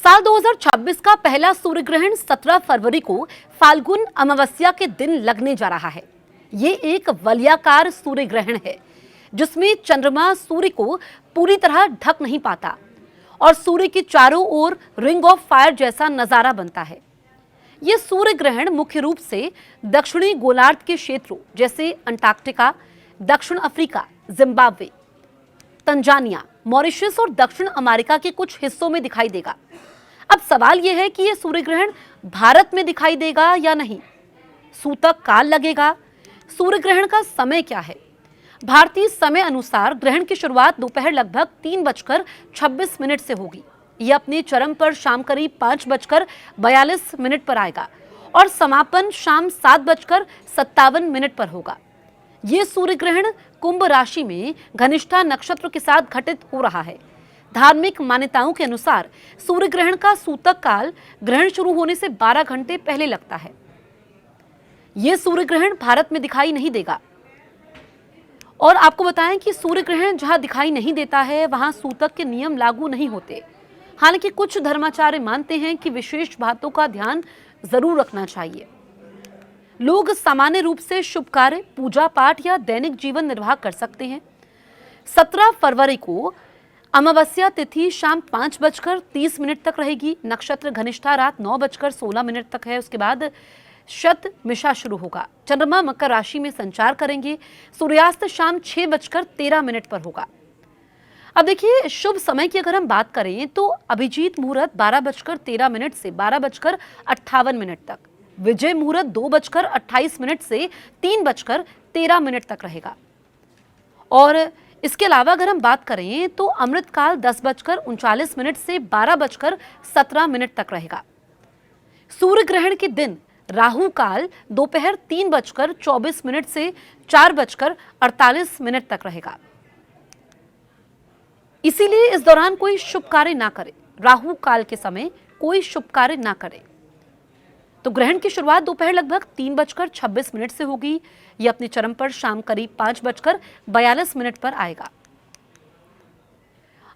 साल 2026 का पहला सूर्य ग्रहण 17 फरवरी को फाल्गुन अमावस्या के दिन लगने जा रहा है। ये एक वलयाकार सूर्य ग्रहण है जिसमें चंद्रमा सूर्य को पूरी तरह ढक नहीं पाता और सूर्य के चारों ओर रिंग ऑफ फायर जैसा नजारा बनता है। ये सूर्य ग्रहण मुख्य रूप से दक्षिणी गोलार्ध के क्षेत्रों जैसे अंटार्कटिका, दक्षिण अफ्रीका, जिम्बाब्वे, तंजानिया, मॉरिशस और दक्षिण अमेरिका के कुछ हिस्सों में दिखाई देगा। अब सवाल यह है कि यह सूर्य ग्रहण भारत में दिखाई देगा या नहीं। सूतक काल लगेगा। सूर्य ग्रहण का समय क्या है? भारतीय समय अनुसार ग्रहण की शुरुआत दोपहर लगभग 3:26 से होगी। यह अपने चरम पर शाम करीब 5:42 पर आएगा और समापन शाम 7:57 पर होगा। ये सूर्य ग्रहण कुंभ राशि में घनिष्ठा नक्षत्र के साथ घटित हो रहा है। धार्मिक मान्यताओं के अनुसार सूर्य ग्रहण का सूतक काल ग्रहण शुरू होने से 12 घंटे पहले लगता है। यह सूर्य ग्रहण भारत में दिखाई नहीं देगा। और आपको बताएं कि सूर्य ग्रहण जहां दिखाई नहीं देता है वहां सूतक के नियम लागू नहीं होते। हालांकि कुछ धर्माचार्य मानते हैं कि विशेष बातों का ध्यान जरूर रखना चाहिए। लोग सामान्य रूप से शुभ कार्य, पूजा पाठ या दैनिक जीवन निर्वाह कर सकते हैं। 17 फरवरी को अमावस्या तिथि शाम 5:30 तक रहेगी। नक्षत्र घनिष्ठा रात 9:16 तक है। उसके बाद शतमिषा शुरू होगा। चंद्रमा मकर राशि में संचार करेंगे। सूर्यास्त शाम 6:13 पर होगा। अब देखिए, शुभ समय की अगर हम बात करें तो अभिजीत मुहूर्त 12:13 से 12:58 तक, विजय मुहूर्त 2:28 से 3:13 तक रहेगा। और इसके अलावा अगर हम बात करें तो अमृतकाल 10:39 से 12:17 तक रहेगा। सूर्य ग्रहण के दिन राहु काल दोपहर 3:24 से 4:48 तक रहेगा। इसीलिए इस दौरान कोई शुभ कार्य ना करें। राहु काल के समय कोई शुभ कार्य ना करें। तो ग्रहण की शुरुआत दोपहर लगभग 3:26 से होगी। यह अपने चरम पर शाम करीब 5:42 पर आएगा।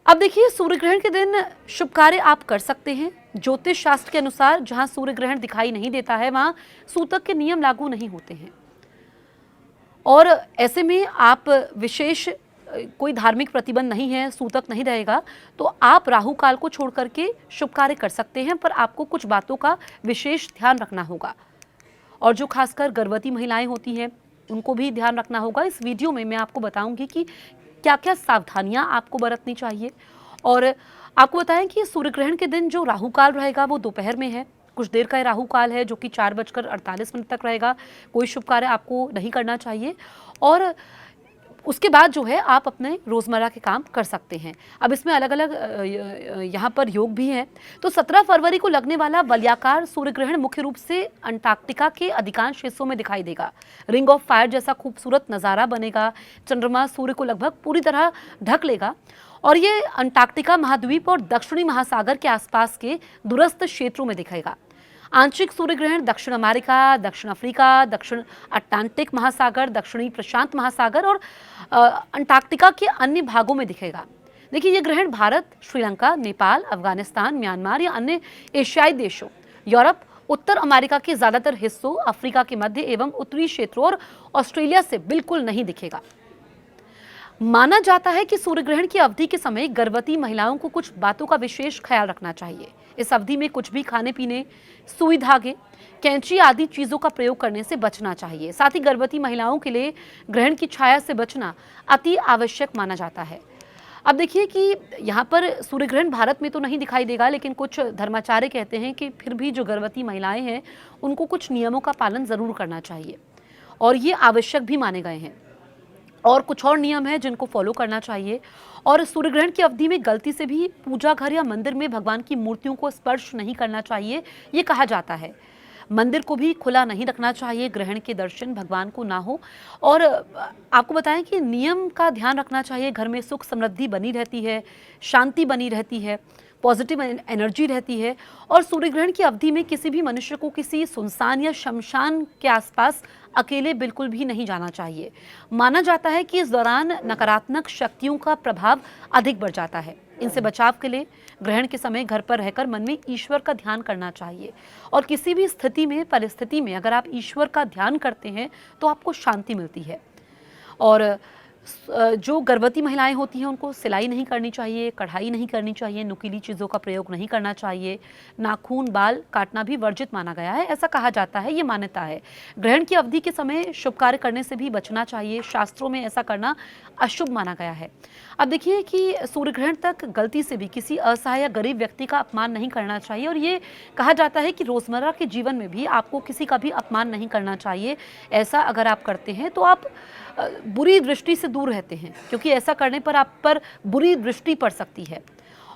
अब देखिए, सूर्य ग्रहण के दिन शुभ कार्य आप कर सकते हैं। ज्योतिष शास्त्र के अनुसार जहां सूर्य ग्रहण दिखाई नहीं देता है वहां सूतक के नियम लागू नहीं होते हैं और ऐसे में आप विशेष कोई धार्मिक प्रतिबंध नहीं है, सूतक नहीं रहेगा, तो आप राहु काल को छोड़ करके शुभ कार्य कर सकते हैं। पर आपको कुछ बातों का विशेष ध्यान रखना होगा और जो खासकर गर्भवती महिलाएं होती हैं उनको भी ध्यान रखना होगा। इस वीडियो में मैं आपको बताऊंगी कि क्या क्या सावधानियां आपको बरतनी चाहिए। और आपको बताएं कि सूर्य ग्रहण के दिन जो राहु काल रहेगा वो दोपहर में है। कुछ देर का राहु काल है जो कि 4:48 तक रहेगा। कोई शुभ कार्य आपको नहीं करना चाहिए और उसके बाद जो है आप अपने रोजमर्रा के काम कर सकते हैं। अब इसमें अलग अलग यहाँ पर योग भी हैं। तो 17 फरवरी को लगने वाला वलयाकार सूर्य ग्रहण मुख्य रूप से अंटार्कटिका के अधिकांश हिस्सों में दिखाई देगा। रिंग ऑफ फायर जैसा खूबसूरत नज़ारा बनेगा। चंद्रमा सूर्य को लगभग पूरी तरह ढक लेगा और ये अंटार्कटिका महाद्वीप और दक्षिणी महासागर के आसपास के दूरस्थ क्षेत्रों में दिखेगा। आंशिक सूर्य ग्रहण दक्षिण अमेरिका, दक्षिण अफ्रीका, दक्षिण अटलांटिक महासागर, दक्षिणी प्रशांत महासागर और अंटार्कटिका के अन्य भागों में दिखेगा। देखिए, ये ग्रहण भारत, श्रीलंका, नेपाल, अफगानिस्तान, म्यांमार या अन्य एशियाई देशों, यूरोप, उत्तर अमेरिका के ज्यादातर हिस्सों, अफ्रीका के मध्य एवं उत्तरी क्षेत्रों और ऑस्ट्रेलिया से बिल्कुल नहीं दिखेगा। माना जाता है कि सूर्य ग्रहण की अवधि के समय गर्भवती महिलाओं को कुछ बातों का विशेष ख्याल रखना चाहिए। इस अवधि में कुछ भी खाने पीने, सुई धागे, कैंची आदि चीजों का प्रयोग करने से बचना चाहिए। साथ ही गर्भवती महिलाओं के लिए ग्रहण की छाया से बचना अति आवश्यक माना जाता है। अब देखिए कि यहाँ पर सूर्य ग्रहण भारत में तो नहीं दिखाई देगा, लेकिन कुछ धर्माचार्य कहते हैं कि फिर भी जो गर्भवती महिलाएं हैं उनको कुछ नियमों का पालन जरूर करना चाहिए और ये आवश्यक भी माने गए हैं। और कुछ और नियम है जिनको फॉलो करना चाहिए। और सूर्य ग्रहण की अवधि में गलती से भी पूजा घर या मंदिर में भगवान की मूर्तियों को स्पर्श नहीं करना चाहिए, ये कहा जाता है। मंदिर को भी खुला नहीं रखना चाहिए, ग्रहण के दर्शन भगवान को ना हो। और आपको बताएं कि नियम का ध्यान रखना चाहिए। घर में सुख समृद्धि बनी रहती है, शांति बनी रहती है, पॉजिटिव एनर्जी रहती है। और सूर्य ग्रहण की अवधि में किसी भी मनुष्य को किसी सुनसान या शमशान के आसपास अकेले बिल्कुल भी नहीं जाना चाहिए। माना जाता है कि इस दौरान नकारात्मक शक्तियों का प्रभाव अधिक बढ़ जाता है। इनसे बचाव के लिए ग्रहण के समय घर पर रहकर मन में ईश्वर का ध्यान करना चाहिए। और किसी भी स्थिति में, परिस्थिति में अगर आप ईश्वर का ध्यान करते हैं तो आपको शांति मिलती है। और जो गर्भवती महिलाएं होती हैं उनको सिलाई नहीं करनी चाहिए, कढ़ाई नहीं करनी चाहिए, नुकीली चीज़ों का प्रयोग नहीं करना चाहिए, नाखून बाल काटना भी वर्जित माना गया है, ऐसा कहा जाता है, ये मान्यता है। ग्रहण की अवधि के समय शुभ कार्य करने से भी बचना चाहिए, शास्त्रों में ऐसा करना अशुभ माना गया है। अब देखिए कि सूर्य ग्रहण तक गलती से भी किसी असहाय या गरीब व्यक्ति का अपमान नहीं करना चाहिए, और ये कहा जाता है कि रोज़मर्रा के जीवन में भी आपको किसी का भी अपमान नहीं करना चाहिए। ऐसा अगर आप करते हैं तो आप बुरी दृष्टि से दूर रहते हैं, क्योंकि ऐसा करने पर आप पर बुरी दृष्टि पड़ सकती है।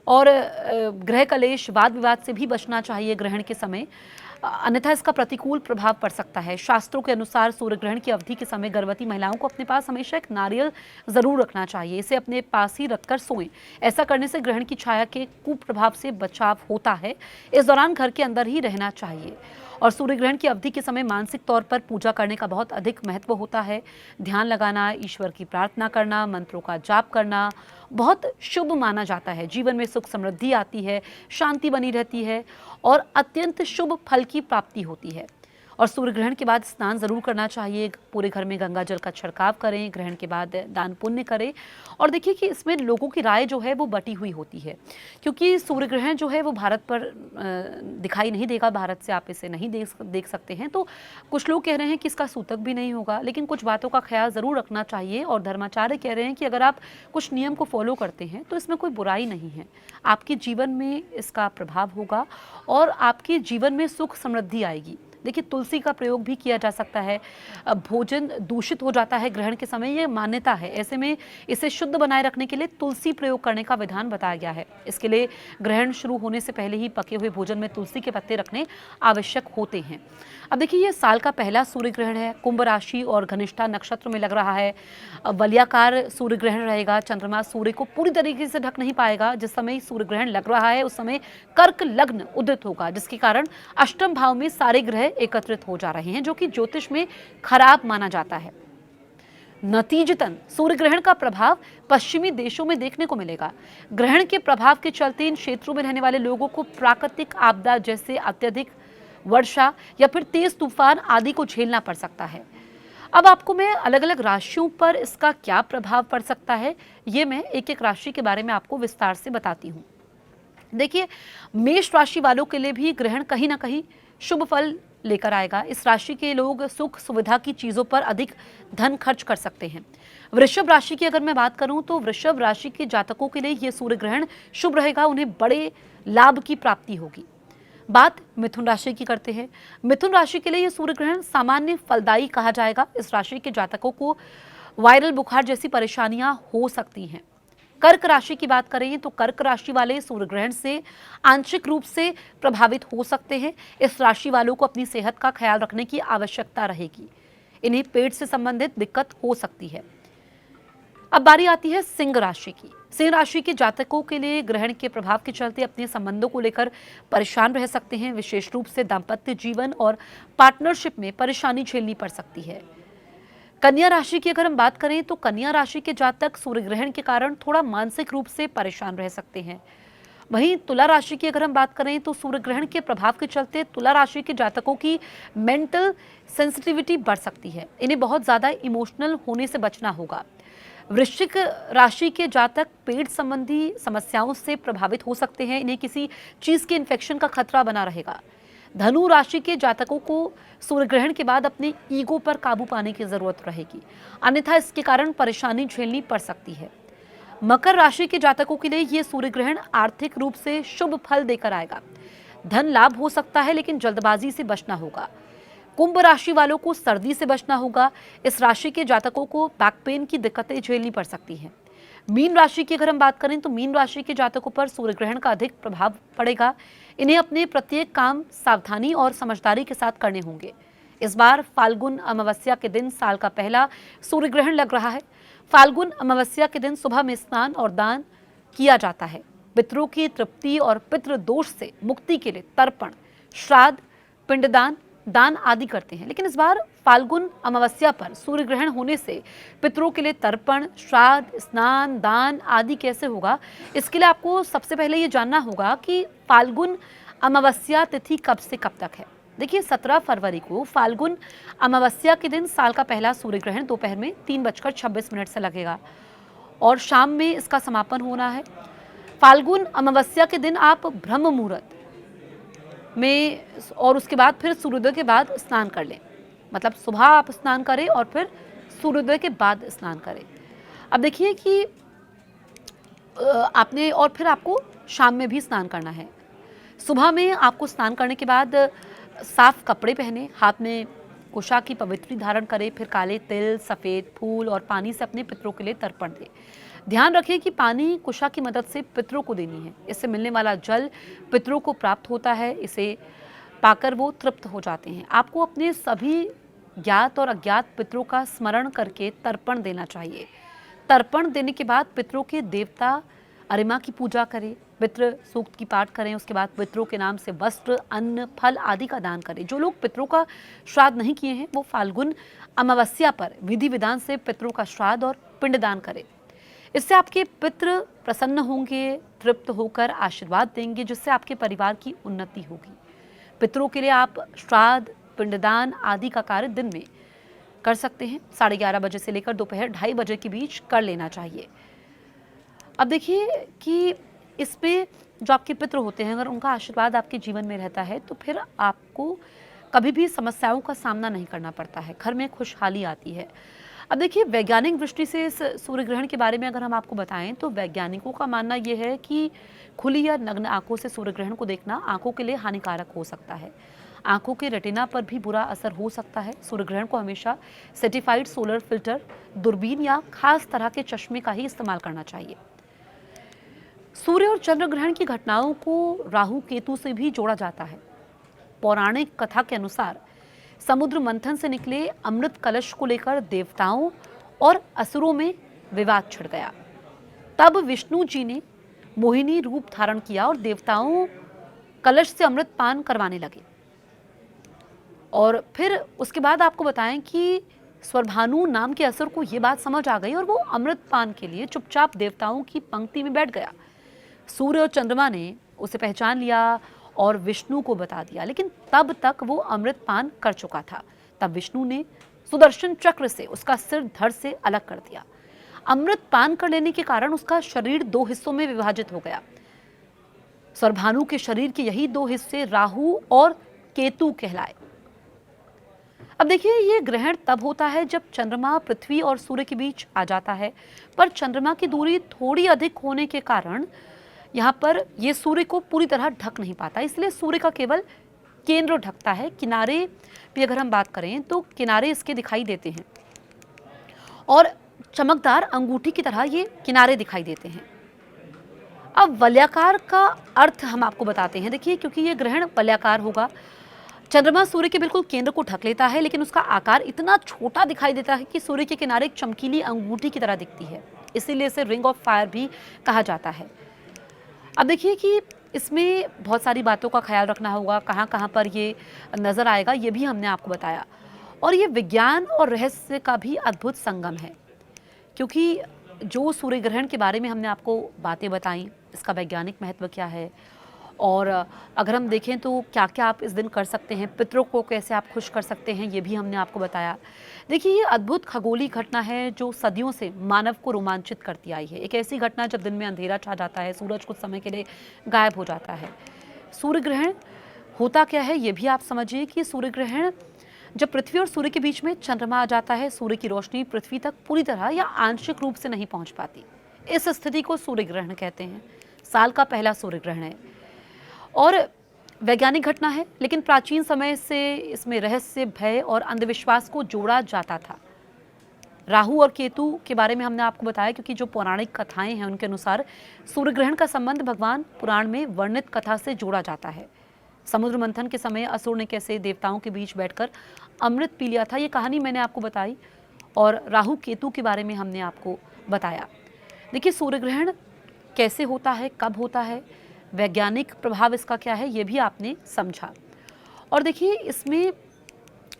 और गृह कलेश, वाद विवाद से भी बचना चाहिए ग्रहण के समय, अन्यथा इसका प्रतिकूल प्रभाव पड़ सकता है। शास्त्रों के अनुसार सूर्य ग्रहण की अवधि के समय गर्भवती महिलाओं को अपने पास हमेशा एक नारियल जरूर रखना चाहिए, इसे अपने पास ही रखकर सोएं। ऐसा करने से ग्रहण की छाया के कुप्रभाव से बचाव होता है। इस दौरान घर के अंदर ही रहना चाहिए। और सूर्य ग्रहण की अवधि के समय मानसिक तौर पर पूजा करने का बहुत अधिक महत्व होता है। ध्यान लगाना, ईश्वर की प्रार्थना करना, मंत्रों का जाप करना बहुत शुभ माना जाता है। जीवन में सुख समृद्धि आती है, शांति बनी रहती है और अत्यंत शुभ फल की प्राप्ति होती है। और सूर्य ग्रहण के बाद स्नान जरूर करना चाहिए, पूरे घर में गंगा जल का छिड़काव करें, ग्रहण के बाद दान पुण्य करें। और देखिए कि इसमें लोगों की राय जो है वो बटी हुई होती है, क्योंकि सूर्य ग्रहण जो है वो भारत पर दिखाई नहीं देगा, भारत से आप इसे नहीं देख सकते हैं। तो कुछ लोग कह रहे हैं कि इसका सूतक भी नहीं होगा, लेकिन कुछ बातों का ख्याल ज़रूर रखना चाहिए। और धर्माचार्य कह रहे हैं कि अगर आप कुछ नियम को फॉलो करते हैं तो इसमें कोई बुराई नहीं है, आपके जीवन में इसका प्रभाव होगा और आपके जीवन में सुख समृद्धि आएगी। देखिए तुलसी का प्रयोग भी किया जा सकता है। भोजन दूषित हो जाता है ग्रहण के समय, ये मान्यता है। ऐसे में इसे शुद्ध बनाए रखने के लिए तुलसी प्रयोग करने का विधान बताया गया है। इसके लिए ग्रहण शुरू होने से पहले ही पके हुए भोजन में तुलसी के पत्ते रखने आवश्यक होते हैं। अब देखिए ये साल का पहला सूर्य ग्रहण है, कुंभ राशि और घनिष्ठा नक्षत्र में लग रहा है। वलयाकार सूर्य ग्रहण रहेगा, चंद्रमा सूर्य को पूरी तरीके से ढक नहीं पाएगा। जिस समय सूर्य ग्रहण लग रहा है उस समय कर्क लग्न उदित होगा, जिसके कारण अष्टम भाव में सारे ग्रह एकत्रित हो जा रहे हैं, जो कि ज्योतिष में खराब माना जाता है। नतीजतन सूर्य ग्रहण का प्रभाव पश्चिमी देशों में देखने को मिलेगा। ग्रहण के प्रभाव के चलते इन क्षेत्रों में रहने वाले लोगों को प्राकृतिक आपदा जैसे अत्यधिक वर्षा या फिर तेज तूफान आदि को झेलना पड़ सकता है। अब आपको मैं अलग अलग राशियों पर इसका क्या प्रभाव पड़ सकता है, ये मैं एक एक राशि के बारे में आपको विस्तार से बताती हूँ। देखिए मेष राशि वालों के लिए भी ग्रहण कहीं ना कहीं शुभ फल लेकर आएगा। इस राशि के लोग सुख सुविधा की चीजों पर अधिक धन खर्च कर सकते हैं। वृषभ राशि की अगर मैं बात करूं तो वृषभ राशि के जातकों के लिए यह सूर्य ग्रहण शुभ रहेगा, उन्हें बड़े लाभ की प्राप्ति होगी। बात मिथुन राशि की करते हैं। मिथुन राशि के लिए यह सूर्य ग्रहण सामान्य फलदायी कहा जाएगा। इस राशि के जातकों को वायरल बुखार जैसी परेशानियां हो सकती हैं। कर्क राशि की बात करें तो कर्क राशि वाले सूर्य ग्रहण से आंशिक रूप से प्रभावित हो सकते हैं। इस राशि वालों को अपनी सेहत का ख्याल रखने की आवश्यकता रहेगी। इन्हें पेट से संबंधित दिक्कत हो सकती है। अब बारी आती है सिंह राशि की। सिंह राशि के जातकों के लिए ग्रहण के प्रभाव के चलते अपने संबंधों को लेकर परेशान रह सकते हैं। विशेष रूप से दाम्पत्य जीवन और पार्टनरशिप में परेशानी झेलनी पड़ सकती है। कन्या राशि की अगर हम बात करें तो कन्या राशि के जातक सूर्य ग्रहण के कारण थोड़ा मानसिक रूप से परेशान रह सकते हैं। वहीं तुला राशि की अगर हम बात करें तो सूर्य ग्रहण के प्रभाव के चलते तुला राशि के जातकों की मेंटल सेंसिटिविटी बढ़ सकती है। इन्हें बहुत ज्यादा इमोशनल होने से बचना होगा। वृश्चिक राशि के जातक पेट संबंधी समस्याओं से प्रभावित हो सकते हैं। इन्हें किसी चीज के इन्फेक्शन का खतरा बना रहेगा। धनु राशि के जातकों को सूर्य ग्रहण के बाद अपने ईगो पर काबू पाने की जरूरत रहेगी, अन्यथा इसके कारण परेशानी झेलनी पड़ सकती है। मकर राशि के जातकों के लिए यह सूर्य ग्रहण आर्थिक रूप से शुभ फल देकर आएगा। धन लाभ हो सकता है, लेकिन जल्दबाजी से बचना होगा। कुंभ राशि वालों को सर्दी से बचना होगा। इस राशि के जातकों को बैक पेन की दिक्कतें झेलनी पड़ सकती हैं। मीन राशि की अगर हम बात करें तो मीन राशि के जातकों पर सूर्य ग्रहण का अधिक प्रभाव पड़ेगा। इन्हें अपने प्रत्येक काम सावधानी और समझदारी के साथ करने होंगे। इस बार फाल्गुन अमावस्या के दिन साल का पहला सूर्य ग्रहण लग रहा है। फाल्गुन अमावस्या के दिन सुबह में स्नान और दान किया जाता है। पितरों की तृप्ति और पितृ दोष से मुक्ति के लिए तर्पण, श्राद्ध, पिंडदान, दान आदि करते हैं। लेकिन इस बार फाल्गुन अमावस्या पर सूर्य ग्रहण होने से पितरों के लिए तर्पण, श्राद्ध, स्नान, दान आदि कैसे होगा, इसके लिए आपको सबसे पहले ये जानना होगा कि फाल्गुन अमावस्या तिथि कब से कब तक है। देखिए 17 फरवरी को फाल्गुन अमावस्या के दिन साल का पहला सूर्य ग्रहण दोपहर में 3:26 से लगेगा और शाम में इसका समापन होना है। फाल्गुन अमावस्या के दिन आप ब्रह्म मुहूर्त में और उसके बाद फिर सूर्योदय के बाद स्नान कर लें, मतलब सुबह आप स्नान करें और फिर सूर्योदय के बाद स्नान करें। अब देखिए कि आपने और फिर आपको शाम में भी स्नान करना है। सुबह में आपको स्नान करने के बाद साफ कपड़े पहने, हाथ में कुशा की पवित्री धारण करें, फिर काले तिल, सफ़ेद फूल और पानी से अपने पितरों के लिए तर्पण दें। ध्यान रखें कि पानी कुशा की मदद से पितरों को देनी है। इससे मिलने वाला जल पितरों को प्राप्त होता है, इसे पाकर वो तृप्त हो जाते हैं। आपको अपने सभी ज्ञात और अज्ञात पितरों का स्मरण करके तर्पण देना चाहिए। तर्पण देने के बाद पितरों के देवता अरिमा की पूजा करें, पितृ सूक्त की पाठ करें। उसके बाद पितरों के नाम से वस्त्र, अन्न, फल आदि का दान करें। जो लोग पितरों का श्राद्ध नहीं किए हैं वो फाल्गुन अमावस्या पर विधि विधान से पितरों का श्राद्ध और पिंडदान करें। इससे आपके पितृ प्रसन्न होंगे, तृप्त होकर आशीर्वाद देंगे, जिससे आपके परिवार की उन्नति होगी। पितरों के लिए आप श्राद्ध, पिंडदान आदि का कार्य दिन में कर सकते हैं। 11:30 बजे से लेकर दोपहर 2:30 बजे के बीच कर लेना चाहिए। अब देखिए कि इसमें जो आपके पितृ होते हैं, अगर उनका आशीर्वाद आपके जीवन में रहता है तो फिर आपको कभी भी समस्याओं का सामना नहीं करना पड़ता है, घर में खुशहाली आती है। अब देखिए वैज्ञानिक दृष्टि से इस सूर्य ग्रहण के बारे में अगर हम आपको बताएं तो वैज्ञानिकों का मानना यह है कि खुली या नग्न आंखों से सूर्य ग्रहण को देखना आंखों के लिए हानिकारक हो सकता है। आंखों के रेटिना पर भी बुरा असर हो सकता है। सूर्य ग्रहण को हमेशा सर्टिफाइड सोलर फिल्टर, दूरबीन या खास तरह के चश्मे का ही इस्तेमाल करना चाहिए। सूर्य और चंद्र ग्रहण की घटनाओं को राहु केतु से भी जोड़ा जाता है। पौराणिक कथा के अनुसार समुद्र मंथन से निकले अमृत कलश को लेकर देवताओं और असुरों में विवाद छिड़ गया। तब विष्णु जी ने मोहिनी रूप धारण किया और देवताओं कलश से अमृत पान करवाने लगे। और फिर उसके बाद आपको बताएं कि स्वरभानु नाम के असुर को यह बात समझ आ गई और वो अमृत पान के लिए चुपचाप देवताओं की पंक्ति में बैठ गया। सूर्य और चंद्रमा ने उसे पहचान लिया और विष्णु को बता दिया, लेकिन तब तक वो अमृत पान कर चुका था। तब विष्णु ने सुदर्शन चक्र से उसका सिर धड़ से अलग कर दिया। अमृत पान कर लेने के कारण उसका शरीर 2 हिस्सों में विभाजित हो गया। स्वरभानु के शरीर के यही 2 हिस्से राहु और केतु कहलाए। अब देखिए ये ग्रहण तब होता है जब चंद्रमा पृथ्वी और सूर्य के बीच आ जाता है, पर चंद्रमा की दूरी थोड़ी अधिक होने के कारण यहाँ पर ये सूर्य को पूरी तरह ढक नहीं पाता, इसलिए सूर्य का केवल केंद्र ढकता है। किनारे भी अगर हम बात करें तो किनारे इसके दिखाई देते हैं और चमकदार अंगूठी की तरह ये किनारे दिखाई देते हैं। अब वलयाकार का अर्थ हम आपको बताते हैं। देखिए क्योंकि ये ग्रहण वलयाकार होगा, चंद्रमा सूर्य के बिल्कुल केंद्र को ढक लेता है, लेकिन उसका आकार इतना छोटा दिखाई देता है कि सूर्य के किनारे एक चमकीली अंगूठी की तरह दिखती है, इसीलिए इसे रिंग ऑफ फायर भी कहा जाता है। अब देखिए कि इसमें बहुत सारी बातों का ख्याल रखना होगा, कहाँ कहाँ पर ये नज़र आएगा ये भी हमने आपको बताया। और ये विज्ञान और रहस्य का भी अद्भुत संगम है, क्योंकि जो सूर्य ग्रहण के बारे में हमने आपको बातें बताई, इसका वैज्ञानिक महत्व क्या है और अगर हम देखें तो क्या क्या आप इस दिन कर सकते हैं, पितरों को कैसे आप खुश कर सकते हैं, ये भी हमने आपको बताया। देखिए ये अद्भुत खगोलीय घटना है जो सदियों से मानव को रोमांचित करती आई है। एक ऐसी घटना जब दिन में अंधेरा छा जाता है, सूरज कुछ समय के लिए गायब हो जाता है। सूर्य ग्रहण होता क्या है ये भी आप समझिए कि सूर्य ग्रहण जब पृथ्वी और सूर्य के बीच में चंद्रमा आ जाता है, सूर्य की रोशनी पृथ्वी तक पूरी तरह या आंशिक रूप से नहीं पहुंच पाती। इस स्थिति को सूर्य ग्रहण कहते हैं। साल का पहला सूर्य ग्रहण है और वैज्ञानिक घटना है, लेकिन प्राचीन समय से इसमें रहस्य, भय और अंधविश्वास को जोड़ा जाता था। राहु और केतु के बारे में हमने आपको बताया, क्योंकि जो पौराणिक कथाएं हैं उनके अनुसार सूर्य ग्रहण का संबंध भगवान पुराण में वर्णित कथा से जोड़ा जाता है। समुद्र मंथन के समय असुर ने कैसे देवताओं के बीच बैठकर अमृत पी लिया था, ये कहानी मैंने आपको बताई और राहु केतु के बारे में हमने आपको बताया। देखिए सूर्य ग्रहण कैसे होता है, कब होता है, वैज्ञानिक प्रभाव इसका क्या है, ये भी आपने समझा। और देखिए इसमें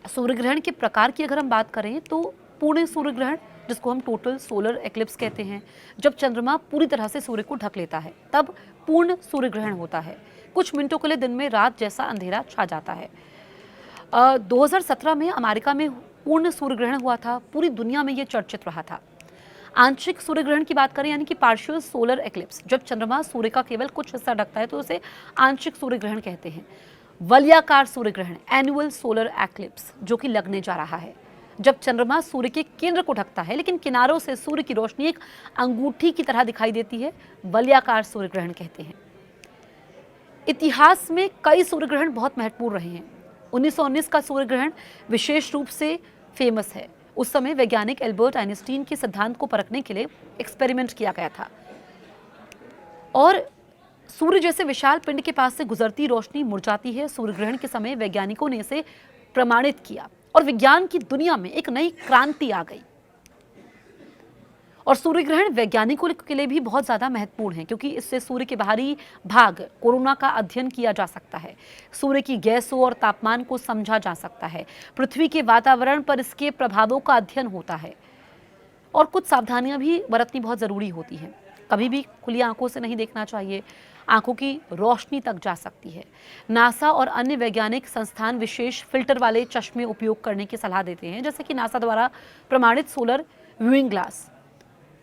सूर्य ग्रहण के प्रकार की अगर हम बात करें तो पूर्ण सूर्य ग्रहण, जिसको हम टोटल सोलर एक्लिप्स कहते हैं, जब चंद्रमा पूरी तरह से सूर्य को ढक लेता है तब पूर्ण सूर्य ग्रहण होता है। कुछ मिनटों के लिए दिन में रात जैसा अंधेरा छा जाता है। 2017 में अमेरिका में पूर्ण सूर्य ग्रहण हुआ था, पूरी दुनिया में ये चर्चित रहा था। आंशिक सूर्य ग्रहण की बात करें यानी कि पार्शियल सोलर एक्लिप्स, जब चंद्रमा सूर्य का केवल कुछ हिस्सा ढकता है तो उसे आंशिक सूर्य ग्रहण कहते हैं। वलयाकार सूर्य ग्रहण, एनुअल सोलर एक्लिप्स, जो कि लगने जा रहा है, जब चंद्रमा सूर्य के केंद्र को ढकता है लेकिन किनारों से सूर्य की रोशनी एक अंगूठी की तरह दिखाई देती है, वलयाकार सूर्य ग्रहण कहते हैं। इतिहास में कई सूर्य ग्रहण बहुत महत्वपूर्ण रहे हैं। 1919 का सूर्य ग्रहण विशेष रूप से फेमस है। उस समय वैज्ञानिक एल्बर्ट आइंस्टीन के सिद्धांत को परखने के लिए एक्सपेरिमेंट किया गया था और सूर्य जैसे विशाल पिंड के पास से गुजरती रोशनी मुरझाती है। सूर्य ग्रहण के समय वैज्ञानिकों ने इसे प्रमाणित किया और विज्ञान की दुनिया में एक नई क्रांति आ गई। और सूर्य ग्रहण वैज्ञानिकों के लिए भी बहुत ज्यादा महत्वपूर्ण है क्योंकि इससे सूर्य के बाहरी भाग कोरोना का अध्ययन किया जा सकता है, सूर्य की गैसों और तापमान को समझा जा सकता है, पृथ्वी के वातावरण पर इसके प्रभावों का अध्ययन होता है और कुछ सावधानियां भी बरतनी बहुत जरूरी होती हैं। कभी भी खुली आंखों से नहीं देखना चाहिए, आंखों की रोशनी तक जा सकती है। नासा और अन्य वैज्ञानिक संस्थान विशेष फिल्टर वाले चश्मे उपयोग करने की सलाह देते हैं, जैसे कि नासा द्वारा प्रमाणित सोलर व्यूइंग ग्लास।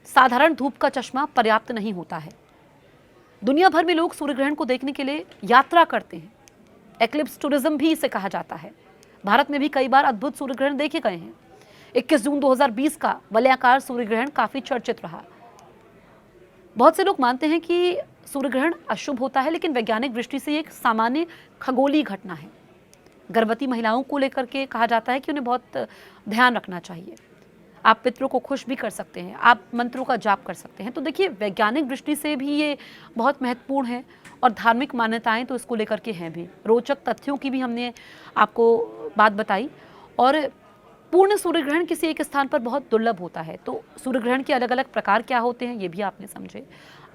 साधारण धूप का चश्मा पर्याप्त नहीं होता है। दुनिया भर में लोग सूर्य ग्रहण को देखने के लिए यात्रा करते हैं, एक्लिप्स टूरिज्म भी इसे कहा जाता है। भारत में भी कई बार अद्भुत सूर्य ग्रहण देखे गए हैं। 21 जून 2020 का वलयाकार सूर्य ग्रहण काफी चर्चित रहा। बहुत से लोग मानते हैं कि सूर्य ग्रहण अशुभ होता है, लेकिन वैज्ञानिक दृष्टि से एक सामान्य खगोलीय घटना है। गर्भवती महिलाओं को लेकर के कहा जाता है कि उन्हें बहुत ध्यान रखना चाहिए। आप पितरों को खुश भी कर सकते हैं, आप मंत्रों का जाप कर सकते हैं। तो देखिए, वैज्ञानिक दृष्टि से भी ये बहुत महत्वपूर्ण है और धार्मिक मान्यताएं तो इसको लेकर के हैं भी। रोचक तथ्यों की भी हमने आपको बात बताई। और पूर्ण सूर्य ग्रहण किसी एक स्थान पर बहुत दुर्लभ होता है, तो सूर्य ग्रहण के अलग अलग प्रकार क्या होते हैं ये भी आपने समझे।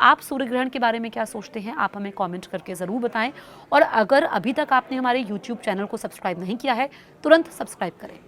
आप सूर्य ग्रहण के बारे में क्या सोचते हैं, आप हमें कमेंट करके ज़रूर बताएं। और अगर अभी तक आपने हमारे YouTube चैनल को सब्सक्राइब नहीं किया है, तुरंत सब्सक्राइब करें।